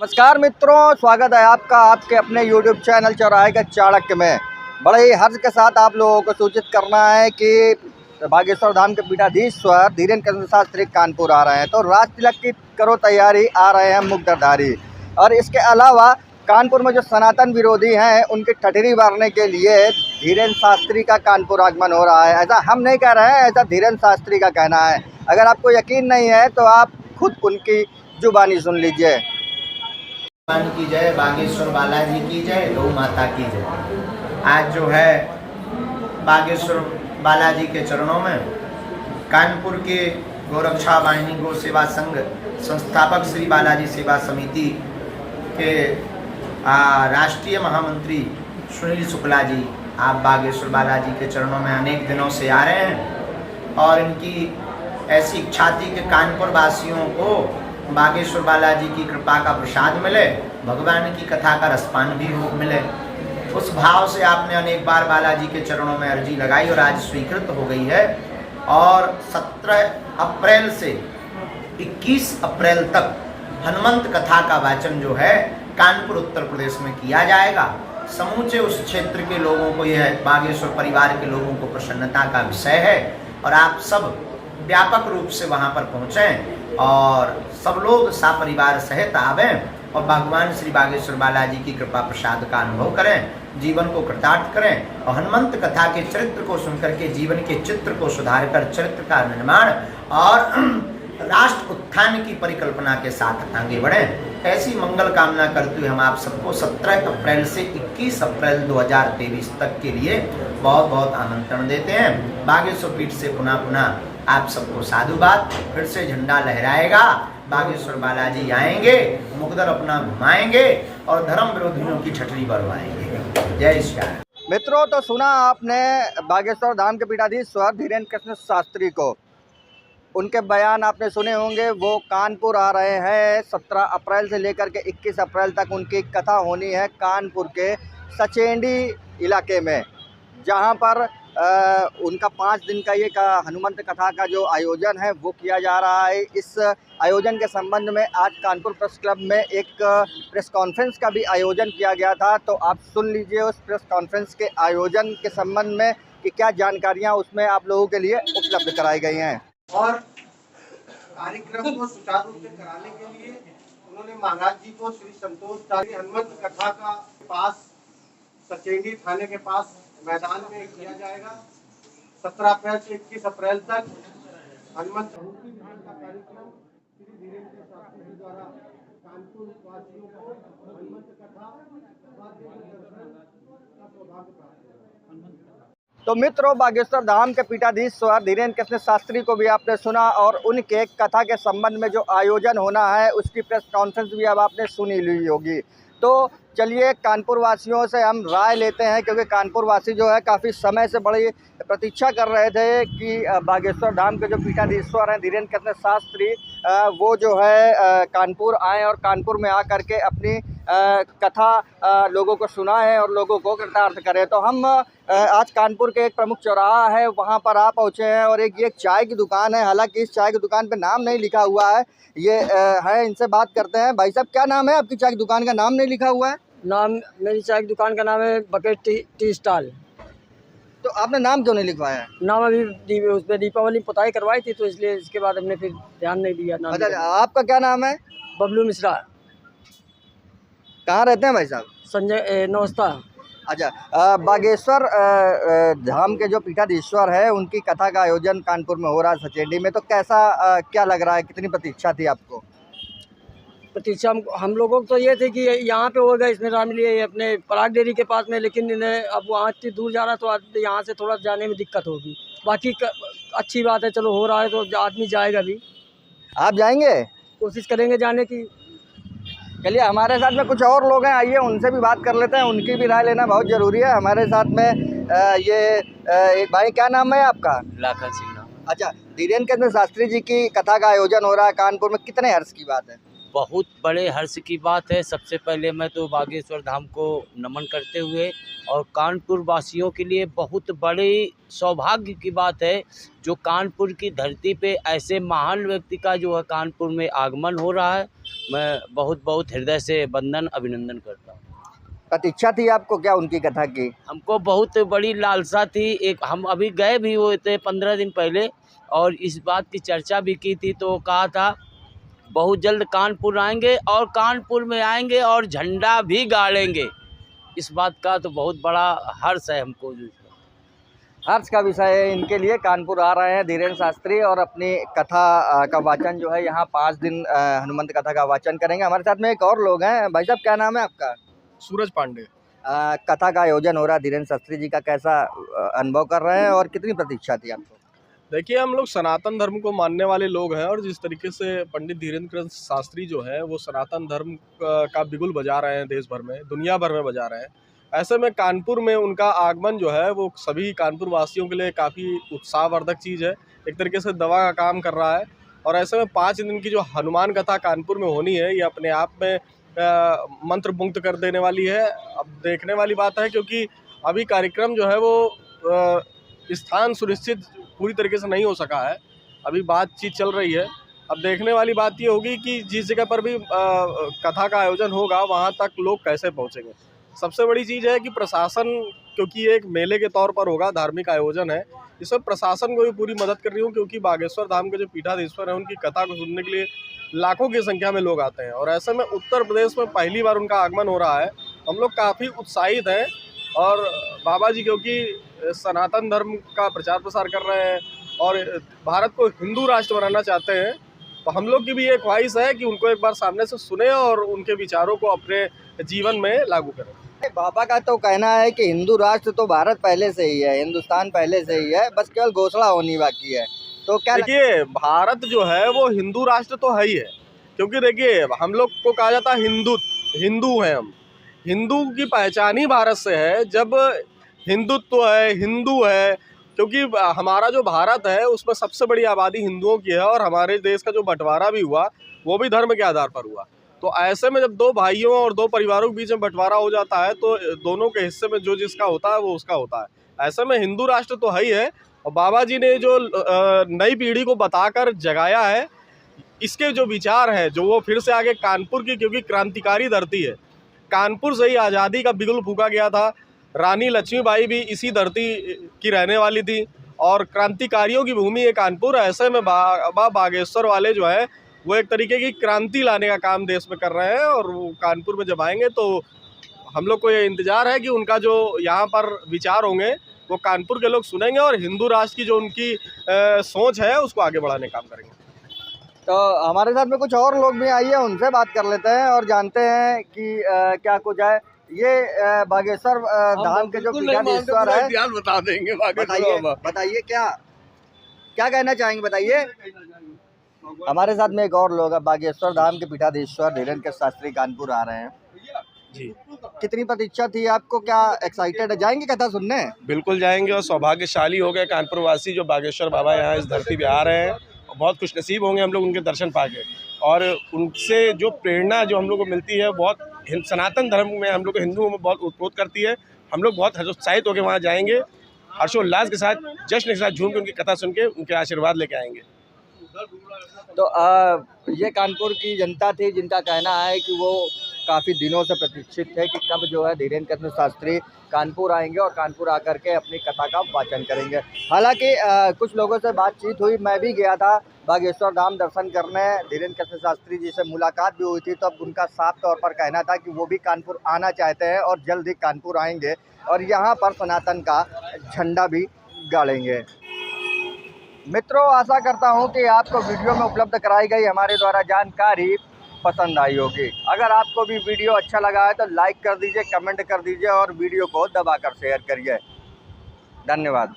नमस्कार मित्रों, स्वागत है आपका आपके अपने YouTube चैनल चौराहे का चाणक्य में। बड़े ही हर्ष के साथ आप लोगों को सूचित करना है कि बागेश्वर धाम के पीठाधीश्वर धीरेन्द्र कृष्ण शास्त्री कानपुर आ रहे हैं, तो राज तिलक की करो तैयारी, आ रहे हैं मुक्तधारी। और इसके अलावा कानपुर में जो सनातन विरोधी हैं उनकी ठठरी मारने के लिए धीरेन्द्र शास्त्री का कानपुर आगमन हो रहा है। ऐसा हम नहीं कह रहे हैं, ऐसा धीरेन्द्र शास्त्री का कहना है। अगर आपको यकीन नहीं है तो आप खुद उनकी जुबानी सुन लीजिए। भगवान की जय, बागेश्वर बालाजी की जय, गौ माता की जय। आज जो है बागेश्वर बालाजी के चरणों में कानपुर के गोरक्षा वाहिनी गौ सेवा संघ संस्थापक श्री बालाजी सेवा समिति के राष्ट्रीय महामंत्री सुनील शुक्ला जी आप बागेश्वर बालाजी के चरणों में अनेक दिनों से आ रहे हैं और इनकी ऐसी इच्छा थी कि कानपुर वासियों को बागेश्वर बालाजी की कृपा का प्रसाद मिले, भगवान की कथा का रसपान भी मिले। उस भाव से आपने अनेक बार बालाजी के चरणों में अर्जी लगाई और आज स्वीकृत हो गई है। और 17 अप्रैल से 21 अप्रैल तक हनुमंत कथा का वाचन जो है कानपुर उत्तर प्रदेश में किया जाएगा। समूचे उस क्षेत्र के लोगों को, यह बागेश्वर परिवार के लोगों को प्रसन्नता का विषय है और आप सब व्यापक रूप से वहां पर पहुंचें और सब लोग सपरिवार सहित आवें और भगवान श्री बागेश्वर बालाजी की कृपा प्रसाद का अनुभव करें, जीवन को कृतार्थ करें और हनुमंत कथा के चरित्र को सुनकर के जीवन के चित्र को सुधार कर चरित्र का निर्माण और राष्ट्र उत्थान की परिकल्पना के साथ आगे बढ़ें। ऐसी मंगल कामना करते हुए हम आप सबको 17 अप्रैल से 21 अप्रैल 2023 तक के लिए बहुत बहुत आमंत्रण देते हैं। बागेश्वर पीठ से पुनः आप सबको साधुवाद। फिर से झंडा लहराएगा, बागेश्वर बालाजी आएंगे, मुकदर अपना घुमाएंगे और धर्म विरोधियों की ठठरी बरवाएंगे। जय श्री राम। मित्रों, तो सुना आपने बागेश्वर धाम के पीठाधीश्वर धीरेन्द्र कृष्ण शास्त्री को। उनके बयान आपने सुने होंगे। वो कानपुर आ रहे हैं 17 अप्रैल से लेकर के 21 अप्रैल तक उनकी कथा होनी है कानपुर के सचेंडी इलाके में, जहां पर उनका 5 दिन का ये हनुमंत कथा का जो आयोजन है वो किया जा रहा है। इस आयोजन के संबंध में आज कानपुर प्रेस क्लब में एक प्रेस कॉन्फ्रेंस का भी आयोजन किया गया था, तो आप सुन लीजिए उस प्रेस कॉन्फ्रेंस के आयोजन के संबंध में कि क्या जानकारियां उसमें आप लोगों के लिए उपलब्ध कराई गई हैं। और कार्यक्रम को सुचारू रूप से कराने के लिए उन्होंने महाराज जी को श्री संतोष दारी हनुमंत कथा का पास सचेंडी थाने के पास मैदान में किया जाएगा। 17 अप्रैल से 21 अप्रैल तक हनुमंत का कार्यक्रम श्री धीरेन्द्र शास्त्री जी द्वारा कानपुर वासियों को हनुमंत कथा का सौभाग्य प्राप्त है। तो मित्रों, बागेश्वर धाम के पीठाधीश्वर धीरेन्द्र कृष्ण शास्त्री को भी आपने सुना और उनके कथा के संबंध में जो आयोजन होना है उसकी प्रेस कॉन्फ्रेंस भी अब आपने सुनी ली होगी। तो चलिए कानपुर वासियों से हम राय लेते हैं, क्योंकि कानपुर वासी जो है काफ़ी समय से बड़ी प्रतीक्षा कर रहे थे कि बागेश्वर धाम के जो पीठाधीश्वर हैं धीरेन्द्र कृष्ण शास्त्री वो जो है कानपुर आएँ और कानपुर में आकर के अपनी कथा लोगों को सुनाएं और लोगों को कृतार्थ करें। तो हम आज कानपुर के एक प्रमुख चौराहा है वहाँ पर आ पहुँचे हैं और ये चाय की दुकान है। हालांकि इस चाय की दुकान पे नाम नहीं लिखा हुआ है, ये है, इनसे बात करते हैं। भाई साहब, क्या नाम है आपकी चाय की दुकान का? नाम नहीं लिखा हुआ है। नाम, मेरी चाय की दुकान का नाम है बकेट टी स्टॉल। तो आपने नाम क्यों नहीं लिखवाया? नाम अभी उस पर दीपावली पुताई करवाई थी, तो इसलिए इसके बाद हमने फिर ध्यान नहीं दिया नाम। अच्छा, आपका क्या नाम है? बबलू मिश्रा। कहाँ रहते हैं भाई साहब? संजय नौस्ता। अच्छा, बागेश्वर धाम के जो पीठाधीश्वर है उनकी कथा का आयोजन कानपुर में हो रहा है सचेंडी में, तो कैसा क्या लग रहा है? कितनी प्रतीक्षा थी आपको? प्रतीक्षा हम लोगों को तो ये थी कि यहाँ पे होगा इसमें रामली अपने पराग डेयरी के पास में, लेकिन इन्हें अब वहाँ इतनी दूर जा रहा तो यहाँ से थोड़ा जाने में दिक्कत होगी। बाकी अच्छी बात है, चलो हो रहा है तो आदमी जाएगा भी। आप जाएंगे? कोशिश करेंगे जाने की। चलिए, हमारे साथ में कुछ और लोग हैं, आइए उनसे भी बात कर लेते हैं। उनकी भी राय लेना बहुत ज़रूरी है। हमारे साथ में एक भाई, क्या नाम है आपका? लाखन सिंह नाम। अच्छा, धीरेन्द्र कृष्ण शास्त्री जी की कथा का आयोजन हो रहा है कानपुर में, कितने हर्ष की बात है? बहुत बड़े हर्ष की बात है। सबसे पहले मैं तो बागेश्वर धाम को नमन करते हुए, और कानपुर वासियों के लिए बहुत बड़ी सौभाग्य की बात है जो कानपुर की धरती पे ऐसे महान व्यक्ति का जो है कानपुर में आगमन हो रहा है। मैं बहुत बहुत हृदय से वंदन अभिनंदन करता हूँ। प्रतीक्षा थी आपको क्या उनकी कथा की? हमको बहुत बड़ी लालसा थी। एक हम अभी गए भी हुए थे 15 दिन पहले, और इस बात की चर्चा भी की थी, तो कहा था बहुत जल्द कानपुर आएंगे और कानपुर में आएंगे और झंडा भी गाड़ेंगे। इस बात का तो बहुत बड़ा हर्ष है हमको। जो हर्ष का विषय है इनके लिए। कानपुर आ रहे हैं धीरेन्द्र शास्त्री और अपनी कथा का वाचन जो है यहाँ 5 दिन हनुमंत कथा का वाचन करेंगे। हमारे साथ में एक और लोग हैं। भाई साहब, क्या नाम है आपका? सूरज पांडे। कथा का आयोजन हो रहा है धीरेन्द्र शास्त्री जी का, कैसा अनुभव कर रहे हैं और कितनी प्रतीक्षा थी आपको? देखिए, हम लोग सनातन धर्म को मानने वाले लोग हैं, और जिस तरीके से पंडित धीरेन्द्र शास्त्री जो है वो सनातन धर्म का बिगुल बजा रहे हैं, देश भर में, दुनिया भर में बजा रहे हैं। ऐसे में कानपुर में उनका आगमन जो है वो सभी कानपुर वासियों के लिए काफ़ी उत्साहवर्धक चीज़ है, एक तरीके से दवा का काम कर रहा है। और ऐसे में 5 दिन की जो हनुमान कथा कानपुर में होनी है, ये अपने आप में मंत्र मुग्ध कर देने वाली है। अब देखने वाली बात है, क्योंकि अभी कार्यक्रम जो है वो स्थान सुनिश्चित पूरी तरीके से नहीं हो सका है, अभी बातचीत चल रही है। अब देखने वाली बात ये होगी कि जिस जगह पर भी कथा का आयोजन होगा वहाँ तक लोग कैसे पहुँचेंगे। सबसे बड़ी चीज़ है कि प्रशासन, क्योंकि एक मेले के तौर पर होगा, धार्मिक आयोजन है, इसमें प्रशासन को भी पूरी मदद कर रही हूँ, क्योंकि बागेश्वर धाम के जो पीठाधीश्वर हैं उनकी कथा को सुनने के लिए लाखों की संख्या में लोग आते हैं। और ऐसे में उत्तर प्रदेश में पहली बार उनका आगमन हो रहा है। हम लोग काफ़ी उत्साहित हैं, और बाबा जी क्योंकि सनातन धर्म का प्रचार प्रसार कर रहे हैं और भारत को हिंदू राष्ट्र बनाना चाहते हैं, तो हम लोग की भी एक ख्वाहिश है कि उनको एक बार सामने से सुने और उनके विचारों को अपने जीवन में लागू करें। बाबा का तो कहना है कि हिंदू राष्ट्र तो भारत पहले से ही है, हिंदुस्तान पहले से ही है, बस केवल घोषणा होनी बाकी है। तो क्या देखिए, भारत जो है वो हिंदू राष्ट्र तो है ही है, क्योंकि देखिए हम लोग को कहा जाता है हिंदू हैं हम। हिंदू की पहचान ही भारत से है। जब हिंदुत्व है, हिंदू है, क्योंकि हमारा जो भारत है उसमें सबसे बड़ी आबादी हिंदुओं की है, और हमारे देश का जो बंटवारा भी हुआ वो भी धर्म के आधार पर हुआ। तो ऐसे में जब 2 भाइयों और 2 परिवारों के बीच में बंटवारा हो जाता है तो दोनों के हिस्से में जो जिसका होता है वो उसका होता है। ऐसे में हिंदू राष्ट्र तो है ही है, और बाबा जी ने जो नई पीढ़ी को बताकर जगाया है, इसके जो विचार हैं जो वो फिर से आगे कानपुर की, क्योंकि क्रांतिकारी धरती है, कानपुर से ही आज़ादी का बिगुल फूंका गया था। रानी लक्ष्मीबाई भी इसी धरती की रहने वाली थी, और क्रांतिकारियों की भूमि है कानपुर। ऐसे में बाबा बागेश्वर वाले जो है वो एक तरीके की क्रांति लाने का काम देश में कर रहे हैं, और वो कानपुर में जब आएंगे तो हम लोग को ये इंतज़ार है कि उनका जो यहाँ पर विचार होंगे वो कानपुर के लोग सुनेंगे, और हिंदू राष्ट्र की जो उनकी सोच है उसको आगे बढ़ाने का काम करेंगे। तो हमारे साथ में कुछ और लोग भी आइए, उनसे बात कर लेते हैं और जानते हैं कि क्या कुछ है। ये बागेश्वर धाम के जो पीठाधीश्वर है, बता देंगे। बताइए क्या कहना चाहेंगे, बताइए। हमारे साथ में एक और लोग है, बागेश्वर धाम के पीठाधीश्वर धीरेन्द्र शास्त्री कानपुर आ रहे हैं जी। कितनी प्रतीक्षा थी आपको, क्या एक्साइटेड है, जाएंगे कथा सुनने? बिल्कुल जाएंगे, और सौभाग्यशाली हो गए कानपुर वासी जो बागेश्वर बाबा यहाँ इस धरती पे आ रहे हैं। बहुत खुशनसीब होंगे हम लोग उनके दर्शन पाके, और उनसे जो प्रेरणा जो हम लोग को मिलती है बहुत सनातन धर्म में हम लोग को, हिंदुओं में बहुत उत्प्रोत करती है। हम लोग बहुत हर्षोत्साहित होकर वहाँ जाएंगे, हर्षोल्लास के साथ, जश्न के साथ झूम के उनकी कथा सुन के उनके आशीर्वाद लेके आएंगे। तो ये कानपुर की जनता थी जिनका कहना है कि वो काफ़ी दिनों से प्रतीक्षित थे कि कब जो है धीरेन्द्र शास्त्री कानपुर आएंगे और कानपुर आकर के अपनी कथा का वाचन करेंगे। हालांकि कुछ लोगों से बातचीत हुई, मैं भी गया था बागेश्वर धाम दर्शन करने, धीरेन्द्र शास्त्री जी से मुलाकात भी हुई थी, तो अब उनका साफ तौर पर कहना था कि वो भी कानपुर आना चाहते हैं और जल्द ही कानपुर आएंगे और यहाँ पर सनातन का झंडा भी गाड़ेंगे। मित्रों, आशा करता हूँ कि आपको वीडियो में उपलब्ध कराई गई हमारे द्वारा जानकारी पसंद आई होगी। अगर आपको भी वीडियो अच्छा लगा है तो लाइक कर दीजिए, कमेंट कर दीजिए और वीडियो को दबाकर शेयर करिए। धन्यवाद।